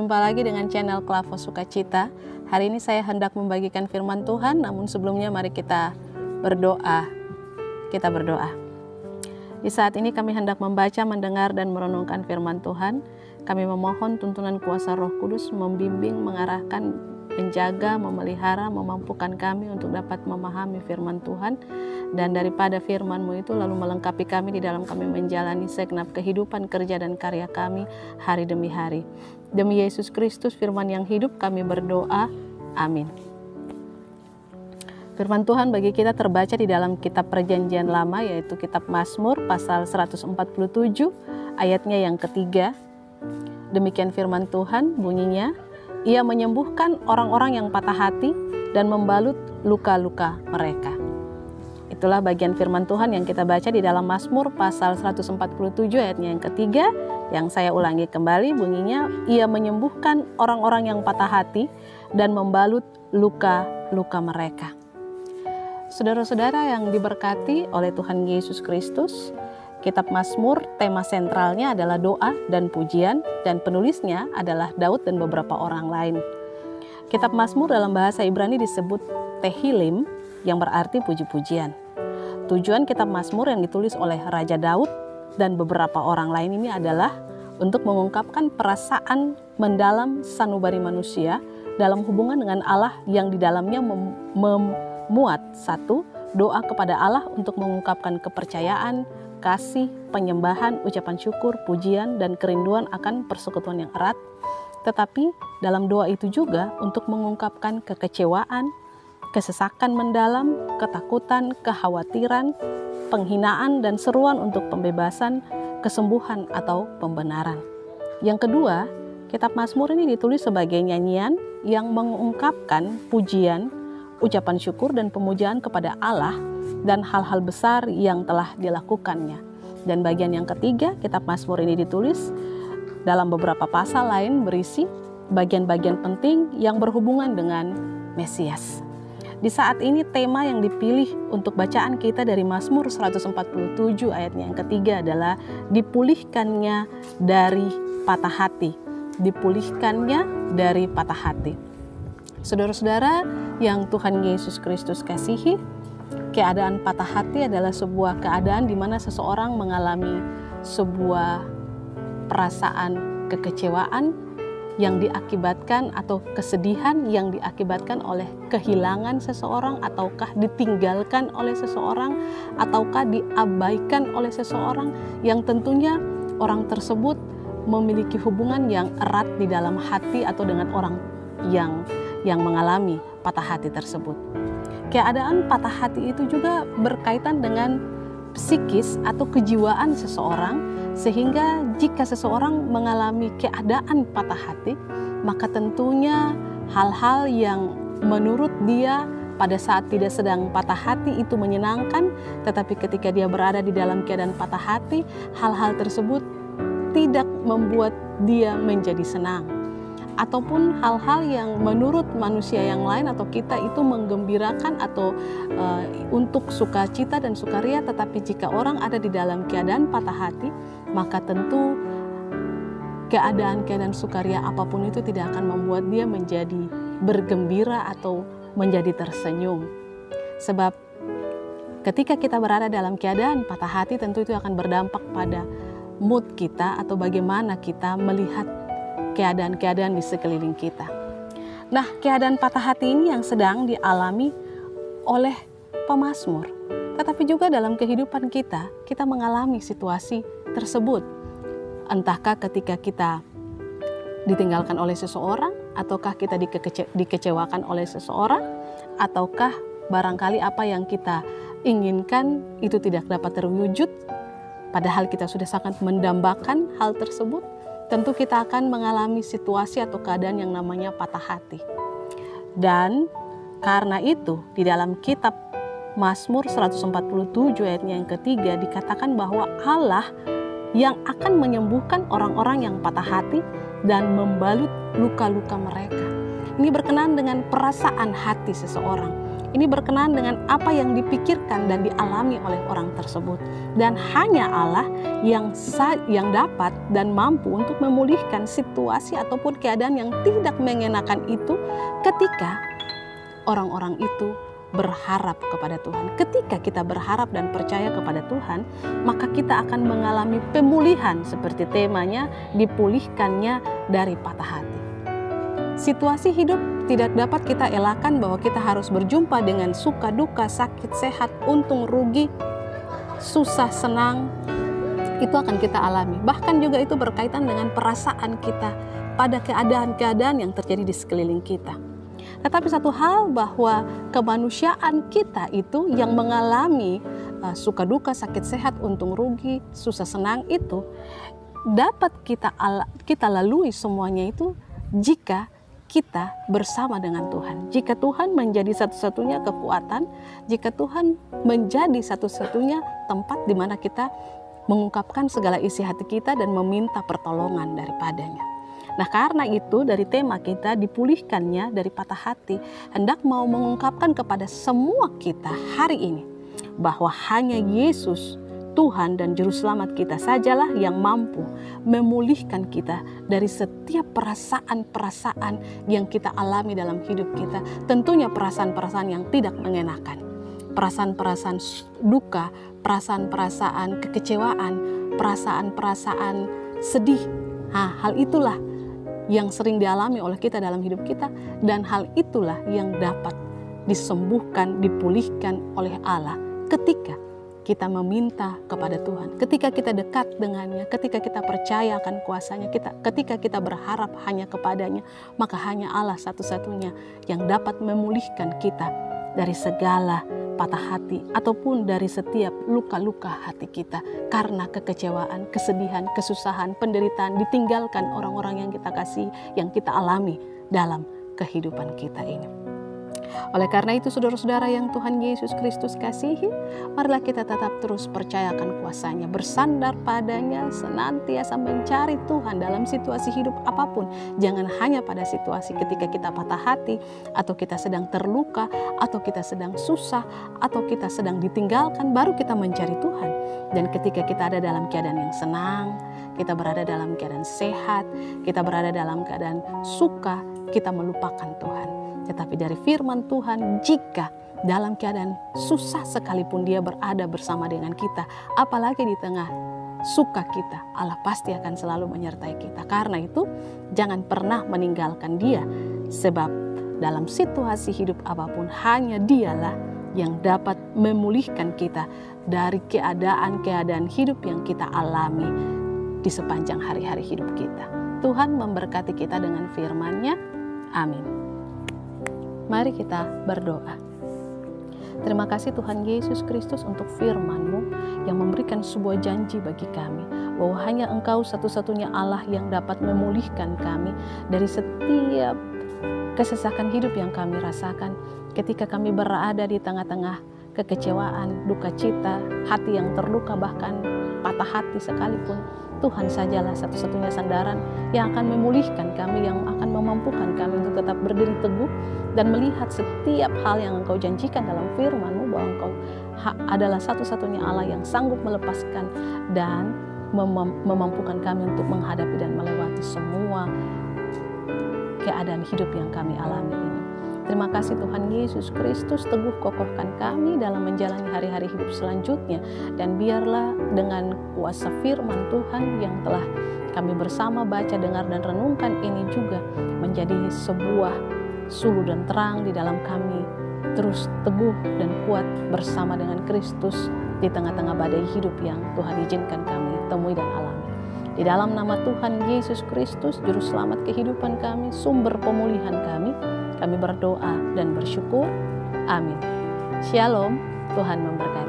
Berjumpa lagi dengan channel Klavo Sukacita. Hari ini saya hendak membagikan firman Tuhan, namun sebelumnya mari kita berdoa. Kita berdoa. Di saat ini kami hendak membaca, mendengar, dan merenungkan firman Tuhan. Kami memohon tuntunan kuasa Roh Kudus membimbing, mengarahkan, menjaga, memelihara, memampukan kami untuk dapat memahami firman Tuhan. Dan daripada firman-Mu itu lalu melengkapi kami di dalam kami menjalani segenap kehidupan, kerja, dan karya kami hari demi hari. Demi Yesus Kristus, firman yang hidup, kami berdoa. Amin. Firman Tuhan bagi kita terbaca di dalam kitab Perjanjian Lama, yaitu kitab Mazmur pasal 147 ayatnya yang ketiga. Demikian firman Tuhan bunyinya, Ia menyembuhkan orang-orang yang patah hati dan membalut luka-luka mereka. Itulah bagian firman Tuhan yang kita baca di dalam Mazmur pasal 147 ayatnya yang ketiga, yang saya ulangi kembali bunyinya, Ia menyembuhkan orang-orang yang patah hati dan membalut luka-luka mereka. Saudara-saudara yang diberkati oleh Tuhan Yesus Kristus, kitab Mazmur tema sentralnya adalah doa dan pujian, dan penulisnya adalah Daud dan beberapa orang lain. Kitab Mazmur dalam bahasa Ibrani disebut Tehillim, yang berarti puji-pujian. Tujuan kitab Mazmur yang ditulis oleh Raja Daud dan beberapa orang lain ini adalah untuk mengungkapkan perasaan mendalam sanubari manusia dalam hubungan dengan Allah yang di dalamnya memuat satu, doa kepada Allah untuk mengungkapkan kepercayaan, kasih, penyembahan, ucapan syukur, pujian, dan kerinduan akan persekutuan yang erat. Tetapi dalam doa itu juga untuk mengungkapkan kekecewaan, kesesakan mendalam, ketakutan, kekhawatiran, penghinaan, dan seruan untuk pembebasan, kesembuhan, atau pembenaran. Yang kedua, kitab Mazmur ini ditulis sebagai nyanyian yang mengungkapkan pujian, ucapan syukur, dan pemujaan kepada Allah dan hal-hal besar yang telah dilakukannya. Dan bagian yang ketiga, kitab Mazmur ini ditulis dalam beberapa pasal lain berisi bagian-bagian penting yang berhubungan dengan Mesias. Di saat ini tema yang dipilih untuk bacaan kita dari Mazmur 147 ayatnya yang ketiga adalah dipulihkannya dari patah hati. Dipulihkannya dari patah hati. Saudara-saudara yang Tuhan Yesus Kristus kasihi, keadaan patah hati adalah sebuah keadaan di mana seseorang mengalami sebuah perasaan kekecewaan yang diakibatkan atau kesedihan yang diakibatkan oleh kehilangan seseorang, ataukah ditinggalkan oleh seseorang, ataukah diabaikan oleh seseorang, yang tentunya orang tersebut memiliki hubungan yang erat di dalam hati atau dengan orang yang mengalami patah hati tersebut. Keadaan patah hati itu juga berkaitan dengan psikis atau kejiwaan seseorang, sehingga jika seseorang mengalami keadaan patah hati, maka tentunya hal-hal yang menurut dia pada saat tidak sedang patah hati itu menyenangkan, tetapi ketika dia berada di dalam keadaan patah hati, hal-hal tersebut tidak membuat dia menjadi senang. Ataupun hal-hal yang menurut manusia yang lain atau kita itu menggembirakan atau untuk sukacita dan sukaria, tetapi jika orang ada di dalam keadaan patah hati, maka tentu keadaan sukaria apapun itu tidak akan membuat dia menjadi bergembira atau menjadi tersenyum. Sebab ketika kita berada dalam keadaan patah hati, tentu itu akan berdampak pada mood kita atau bagaimana kita melihat keadaan-keadaan di sekeliling kita. Nah, keadaan patah hati ini yang sedang dialami oleh pemazmur. Tetapi juga dalam kehidupan kita mengalami situasi tersebut. Entahkah ketika kita ditinggalkan oleh seseorang, ataukah kita dikecewakan oleh seseorang, ataukah barangkali apa yang kita inginkan itu tidak dapat terwujud, padahal kita sudah sangat mendambakan hal tersebut. Tentu kita akan mengalami situasi atau keadaan yang namanya patah hati. Dan karena itu di dalam kitab Mazmur 147 ayatnya yang ketiga dikatakan bahwa Allah yang akan menyembuhkan orang-orang yang patah hati dan membalut luka-luka mereka. Ini berkenaan dengan perasaan hati seseorang. Ini berkenaan dengan apa yang dipikirkan dan dialami oleh orang tersebut. Dan hanya Allah yang dapat dan mampu untuk memulihkan situasi ataupun keadaan yang tidak mengenakan itu ketika orang-orang itu berharap kepada Tuhan. Ketika kita berharap dan percaya kepada Tuhan, maka kita akan mengalami pemulihan seperti temanya, dipulihkannya dari patah hati. Situasi hidup tidak dapat kita elakkan bahwa kita harus berjumpa dengan suka duka, sakit, sehat, untung, rugi, susah, senang. Itu akan kita alami. Bahkan juga itu berkaitan dengan perasaan kita pada keadaan-keadaan yang terjadi di sekeliling kita. Tetapi satu hal bahwa kemanusiaan kita itu yang mengalami suka duka, sakit, sehat, untung, rugi, susah, senang itu dapat kita lalui semuanya itu jika kita bersama dengan Tuhan. Jika Tuhan menjadi satu-satunya kekuatan, jika Tuhan menjadi satu-satunya tempat di mana kita mengungkapkan segala isi hati kita dan meminta pertolongan daripadanya. Nah, karena itu dari tema kita dipulihkannya dari patah hati, hendak mau mengungkapkan kepada semua kita hari ini bahwa hanya Yesus, Tuhan dan Juru Selamat kita sajalah yang mampu memulihkan kita dari setiap perasaan-perasaan yang kita alami dalam hidup kita. Tentunya perasaan-perasaan yang tidak mengenakan, perasaan-perasaan duka, perasaan-perasaan kekecewaan, perasaan-perasaan sedih. Hal itulah yang sering dialami oleh kita dalam hidup kita, dan hal itulah yang dapat disembuhkan, dipulihkan oleh Allah ketika kita meminta kepada Tuhan, ketika kita dekat dengannya, ketika kita percaya akan kuasanya, ketika kita berharap hanya kepadanya, maka hanya Allah satu-satunya yang dapat memulihkan kita dari segala patah hati ataupun dari setiap luka-luka hati kita karena kekecewaan, kesedihan, kesusahan, penderitaan, ditinggalkan orang-orang yang kita kasih, yang kita alami dalam kehidupan kita ini. Oleh karena itu saudara-saudara yang Tuhan Yesus Kristus kasihi, marilah kita tetap terus percayakan kuasa-Nya, bersandar padanya, senantiasa mencari Tuhan dalam situasi hidup apapun. Jangan hanya pada situasi ketika kita patah hati, atau kita sedang terluka, atau kita sedang susah, atau kita sedang ditinggalkan, baru kita mencari Tuhan. Dan ketika kita ada dalam keadaan yang senang, kita berada dalam keadaan sehat, kita berada dalam keadaan suka, kita melupakan Tuhan. Tetapi dari firman Tuhan, jika dalam keadaan susah sekalipun Dia berada bersama dengan kita, apalagi di tengah suka kita, Allah pasti akan selalu menyertai kita. Karena itu, jangan pernah meninggalkan Dia, sebab dalam situasi hidup apapun, hanya Dialah yang dapat memulihkan kita dari keadaan-keadaan hidup yang kita alami di sepanjang hari-hari hidup kita. Tuhan memberkati kita dengan firman-Nya. Amin. Mari kita berdoa. Terima kasih Tuhan Yesus Kristus untuk firman-Mu yang memberikan sebuah janji bagi kami bahwa hanya Engkau satu-satunya Allah yang dapat memulihkan kami dari setiap kesesakan hidup yang kami rasakan ketika kami berada di tengah-tengah kekecewaan, duka cita, hati yang terluka, bahkan patah hati sekalipun. Tuhan sajalah satu-satunya sandaran yang akan memulihkan kami, yang akan memampukan kami untuk tetap berdiri teguh dan melihat setiap hal yang Engkau janjikan dalam firman-Mu, bahwa Engkau adalah satu-satunya Allah yang sanggup melepaskan dan memampukan kami untuk menghadapi dan melewati semua keadaan hidup yang kami alami ini. Terima kasih Tuhan Yesus Kristus, teguh kokohkan kami dalam menjalani hari-hari hidup selanjutnya. Dan biarlah dengan kuasa firman Tuhan yang telah kami bersama baca, dengar, dan renungkan ini juga menjadi sebuah suluh dan terang di dalam kami, terus teguh dan kuat bersama dengan Kristus di tengah-tengah badai hidup yang Tuhan izinkan kami temui dan alami. Di dalam nama Tuhan Yesus Kristus, Juru Selamat kehidupan kami, sumber pemulihan kami berdoa dan bersyukur. Amin. Shalom, Tuhan memberkati.